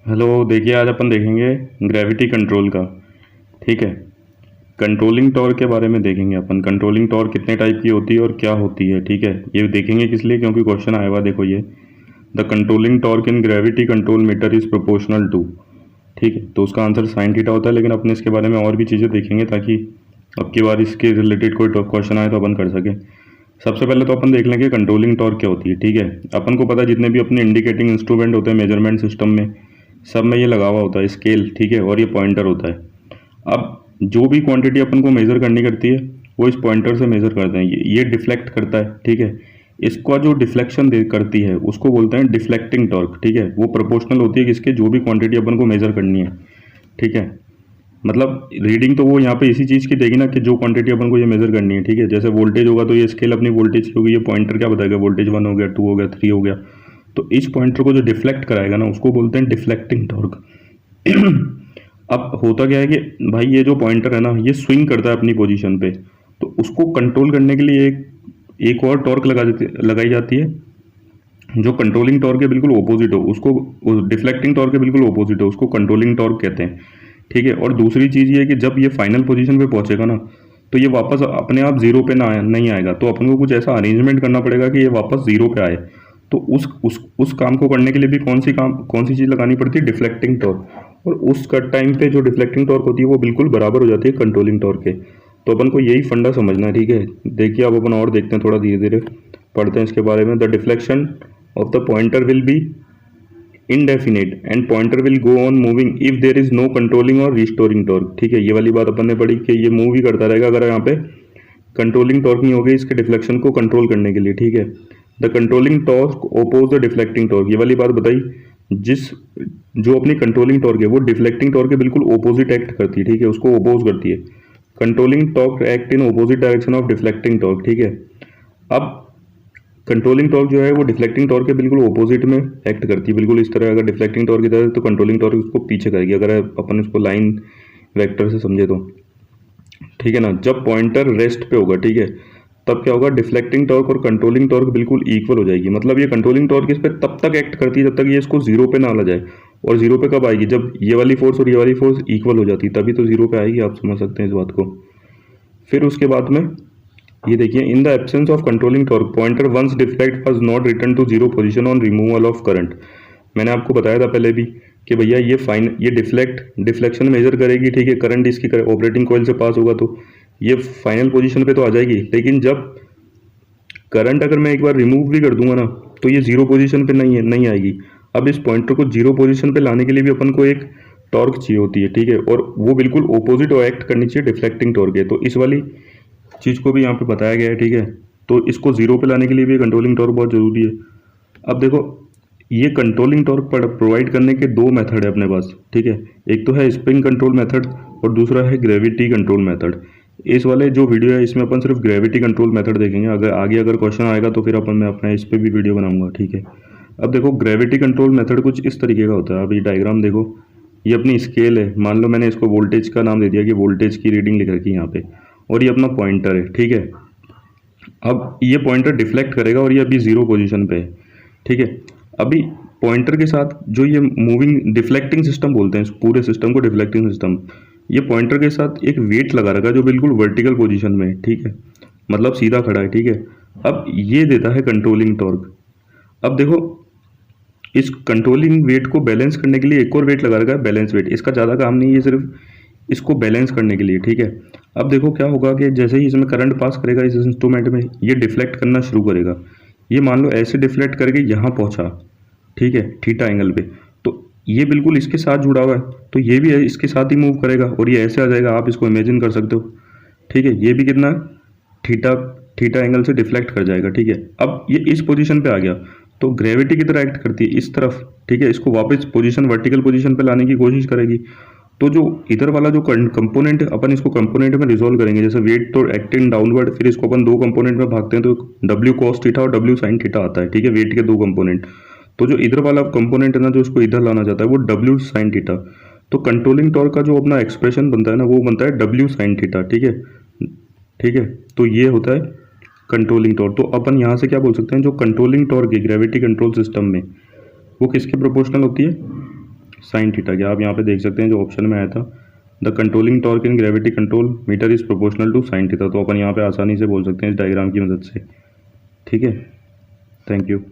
Hello, देखिए आज अपन देखेंगे ग्रेविटी कंट्रोल का। ठीक है, कंट्रोलिंग टॉर्क के बारे में देखेंगे अपन। कंट्रोलिंग टॉर्क कितने टाइप की होती है और क्या होती है। ठीक है, ये देखेंगे किस लिए, क्योंकि क्वेश्चन आया हुआ देखो ये, the controlling torque in gravity control meter is proportional to. ठीक है, तो उसका आंसर साइन थीटा होता है, लेकिन अपने इसके बारे में और भी चीज़ें देखेंगे ताकि अब की बार इसके रिलेटेड कोई क्वेश्चन आए तो अपन कर सकें। सबसे पहले तो अपन देख लेंगे कंट्रोलिंग टॉर्क क्या होती है। ठीक है, अपन को पता है जितने भी अपने इंडिकेटिंग इंस्ट्रूमेंट होते हैं मेजरमेंट सिस्टम में, सब में ये लगा हुआ होता है स्केल। ठीक है, और ये पॉइंटर होता है। अब जो भी क्वांटिटी अपन को मेज़र करनी करती है वो इस पॉइंटर से मेज़र करते हैं। ये डिफ्लेक्ट करता है। ठीक है, इसका जो डिफ्लेक्शन दे करती है उसको बोलते हैं डिफ्लेक्टिंग टॉर्क। ठीक है, वो प्रोपोर्शनल होती है किसके, जो भी क्वांटिटी अपन को मेज़र करनी है। ठीक है, मतलब रीडिंग तो वो यहाँ पे इसी चीज़ की देगी ना कि जो क्वांटिटी अपन को ये मेज़र करनी है। ठीक है, जैसे वोल्टेज होगा तो ये स्केल अपनी वोल्टेज की होगी, ये पॉइंटर क्या बताएगा, वोल्टेज 1 हो गया, 2 हो गया, 3 हो गया। तो इस पॉइंटर को जो डिफ्लेक्ट कराएगा ना उसको बोलते हैं डिफ्लेक्टिंग टॉर्क। अब होता क्या है कि भाई ये जो पॉइंटर है ना ये स्विंग करता है अपनी पोजीशन पे, तो उसको कंट्रोल करने के लिए एक और टॉर्क लगाई जाती है जो कंट्रोलिंग टॉर्क के बिल्कुल ऑपोजिट हो, उसको डिफ्लेक्टिंग टॉर्क के बिल्कुल ऑपोजिट हो, उसको कंट्रोलिंग टॉर्क कहते हैं। ठीक है, और दूसरी चीज़ ये है कि जब ये फाइनल पोजीशन पे पहुंचेगा ना तो ये वापस अपने आप जीरो पे नहीं आएगा, तो अपन को कुछ ऐसा अरेंजमेंट करना पड़ेगा कि ये वापस जीरो पे आए। तो उस काम को करने के लिए भी कौन सी चीज़ लगानी पड़ती है, डिफ्लेक्टिंग टॉर्क। और उस टाइम पे जो डिफ्लेक्टिंग टॉर्क होती है वो बिल्कुल बराबर हो जाती है कंट्रोलिंग टॉर्क के। तो अपन को यही फंडा समझना है। ठीक है, देखिए अब अपन और देखते हैं, थोड़ा धीरे धीरे पढ़ते हैं इसके बारे में। The deflection of the pointer will be indefinite and pointer will go on moving if there is no controlling or restoring torque। ठीक है, ये वाली बात अपन ने पढ़ी कि ये मूव ही करता रहेगा अगर यहाँ पे कंट्रोलिंग टॉर्क नहीं होगी इसके डिफ्लेक्शन को कंट्रोल करने के लिए। ठीक है, the controlling torque oppose the deflecting torque, ये वाली बात बताई। जो अपनी कंट्रोलिंग टॉर्क है वो डिफ्लेक्टिंग टॉर्क के बिल्कुल ओपोजिट एक्ट करती है। ठीक है, उसको ओपोज करती है। Controlling torque act in opposite direction of deflecting torque. ठीक है, अब कंट्रोलिंग टॉर्क जो है वो डिफ्लेक्टिंग टॉर्क के बिल्कुल ऑपोजिट में एक्ट करती है, बिल्कुल इस तरह। अगर डिफ्लेक्टिंग टॉर्क इधर है तो कंट्रोलिंग टॉर्क उसको पीछे करेगी, अगर अपन इसको लाइन वेक्टर से समझे तो। ठीक है ना, जब पॉइंटर रेस्ट पे होगा, ठीक है, तब क्या होगा, डिफ्लेक्टिंग टॉर्क और कंट्रोलिंग टॉर्क बिल्कुल इक्वल हो जाएगी। मतलब ये कंट्रोलिंग टॉर्क इस पर तब तक एक्ट करती है जब तक ये इसको जीरो पे ना ला जाए। और जीरो पे कब आएगी, जब ये वाली फोर्स और ये वाली फोर्स इक्वल हो जाती है, तभी तो जीरो पे आएगी। आप समझ सकते हैं इस बात को। फिर उसके बाद में ये देखिए, in the absence of controlling torque pointer once deflect was not return to zero position on removal of current. मैंने आपको बताया था पहले भी कि भैया ये डिफ्लेक्शन मेजर करेगी। ठीक है, करंट इसकी ऑपरेटिंग कॉइल से पास होगा तो ये फाइनल पोजीशन पे तो आ जाएगी, लेकिन जब करंट अगर मैं एक बार रिमूव भी कर दूंगा ना तो ये जीरो पोजीशन पे नहीं आएगी। अब इस पॉइंटर को जीरो पोजीशन पे लाने के लिए भी अपन को एक टॉर्क चाहिए होती है। ठीक है, और वो बिल्कुल ऑपोजिट एक्ट करनी चाहिए डिफ्लेक्टिंग टॉर्क है। तो इस वाली चीज़ को भी यहाँ पे बताया गया है। ठीक है, तो इसको जीरो पे लाने के लिए भी कंट्रोलिंग टॉर्क बहुत ज़रूरी है। अब देखो, ये कंट्रोलिंग टॉर्क प्रोवाइड करने के दो मेथड है अपने पास। ठीक है, एक तो है स्प्रिंग कंट्रोल मेथड और दूसरा है ग्रेविटी कंट्रोल मेथड। इस वाले जो वीडियो है इसमें अपन सिर्फ ग्रेविटी कंट्रोल मेथड देखेंगे। अगर क्वेश्चन आएगा तो फिर मैं अपना इस पर भी वीडियो बनाऊंगा। ठीक है, अब देखो ग्रेविटी कंट्रोल मेथड कुछ इस तरीके का होता है। अब ये डायग्राम देखो, ये अपनी स्केल है। मान लो मैंने इसको वोल्टेज का नाम दे दिया कि वोल्टेज की रीडिंग लिख रखी है यहाँ पे, और ये अपना पॉइंटर है। ठीक है, अब ये पॉइंटर डिफ्लेक्ट करेगा और ये अभी जीरो पोजीशन पे है। ठीक है, अभी पॉइंटर के साथ जो ये मूविंग डिफ्लेक्टिंग सिस्टम बोलते हैं, इस पूरे सिस्टम को डिफ्लेक्टिंग सिस्टम, ये पॉइंटर के साथ एक वेट लगा रखा है जो बिल्कुल वर्टिकल पोजीशन में है। ठीक है, मतलब सीधा खड़ा है। ठीक है, अब ये देता है कंट्रोलिंग टॉर्क। अब देखो, इस कंट्रोलिंग वेट को बैलेंस करने के लिए एक और वेट लगा रखा है, बैलेंस वेट। इसका ज़्यादा काम नहीं है, सिर्फ इसको बैलेंस करने के लिए। ठीक है, अब देखो क्या होगा कि जैसे ही इसमें करंट पास करेगा इस इंस्ट्रूमेंट में, ये डिफ्लेक्ट करना शुरू करेगा। ये मान लो ऐसे डिफ्लेक्ट करके यहाँ पहुँचा, ठीक है, थीटा एंगल पे, तो ये बिल्कुल इसके साथ जुड़ा हुआ है, तो ये भी इसके साथ ही मूव करेगा और ये ऐसे आ जाएगा। आप इसको इमेजिन कर सकते हो। ठीक है, ये भी कितना थीटा एंगल से डिफ्लेक्ट कर जाएगा। ठीक है, अब ये इस पोजीशन पे आ गया तो ग्रेविटी की तरह एक्ट करती है इस तरफ। ठीक है, इसको वापस पोजीशन वर्टिकल पोजीशन पे लाने की कोशिश करेगी। तो जो इधर वाला जो कंपोनेंट अपन इसको कंपोनेंट में रिजोल्व करेंगे, जैसे वेट तो एक्टिंग डाउनवर्ड, फिर इसको अपन दो कंपोनेंट में भागते हैं तो डब्ल्यू कॉस थीटा और डब्ल्यू साइन थीटा आता है। ठीक है, वेट के दो कंपोनेंट। तो जो इधर वाला कंपोनेंट है ना जो इसको इधर लाना चाहता है वो डब्ल्यू साइन थीटा। तो कंट्रोलिंग टॉर्क का जो अपना एक्सप्रेशन बनता है ना वो बनता है डब्ल्यू साइन थीटा। ठीक है, ठीक है, तो ये होता है कंट्रोलिंग टॉर्क। तो अपन यहाँ से क्या बोल सकते हैं, जो कंट्रोलिंग टॉर्क है ग्रेविटी कंट्रोल सिस्टम में वो किसके प्रोपोर्शनल होती है, साइन थीटा की। आप यहाँ पे देख सकते हैं जो ऑप्शन में आया था, the controlling torque in gravity control meter is proportional to sine theta. तो अपन यहाँ पे आसानी से बोल सकते हैं इस डायग्राम की मदद से। ठीक है, थैंक यू।